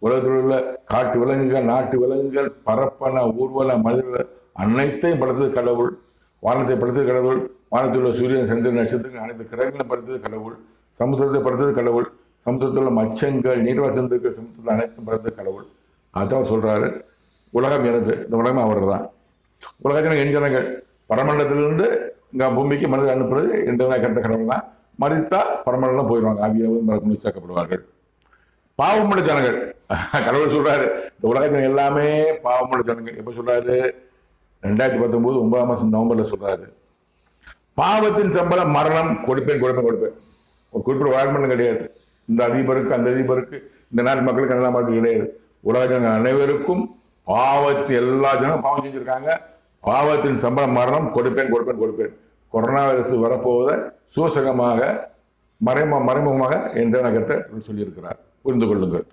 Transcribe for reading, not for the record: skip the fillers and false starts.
உலகத்தில் உள்ள காட்டு விலங்குகள், நாட்டு விலங்குகள், பரப்பன, ஊர்வன, மனிதர்கள் அனைத்தையும் படைத்தது கடவுள். வானத்தை படைத்தது கடவுள். வானத்தில் உள்ள சூரியன், சந்திரன், நட்சத்திரங்கள் அனைத்து கிரகங்களை படைத்தது கடவுள். சமுத்திரத்தை படைத்தது கடவுள். சமுத்திரத்தில் உள்ள மச்சங்கள், நீர்வாசந்துக்கள், சமுத்திரத்தில் அனைத்தும் படைத்தது கடவுள். அதான் சொல்றாரு, உலகம் எனது, இந்த உலகம் அவர் தான். உலகத்தின என் ஜனங்கள் பரமண்டலத்திலிருந்து இங்கே பூமிக்கு மனிதர் அனுப்புறது எந்த கருத்த கடவுள் தான். மறித்தா பரமண்டலம் போயிடுவாங்க, ஆவியாவது சேர்க்கப்படுவார்கள். பாவமுள்ள ஜனங்கள் கடவுள் சொல்றாரு, இந்த உலகத்தின் எல்லாமே பாவமுள்ள ஜனங்கள். எப்ப சொல்றாரு? 2019 9ஆம் மாதம் நவம்பர்ல சொல்றாரு. பாவத்தின் சம்பளம் மரணம், கொடுப்பேன். ஒரு குறிப்பிட்ட வாழ்மண்டம் கிடையாது. இந்த அதிபருக்கு, அந்த அதிபருக்கு, இந்த நாட்டு மக்களுக்கு, அந்த மக்களுக்கு கிடையாது. உலக ஜனங்கள் அனைவருக்கும் பாவத்தின் எல்லா ஜனங்களும் பாவம் செஞ்சிருக்காங்க. பாவத்தின் சம்பளம் மரணம், கொடுப்பேன். கொரோனா வைரஸ் வரப்போவதை சூசகமாக மறைமுகமாக என்ற நகரத்தை சொல்லியிருக்கிறார். புரிந்து கொள்ளுங்கள்.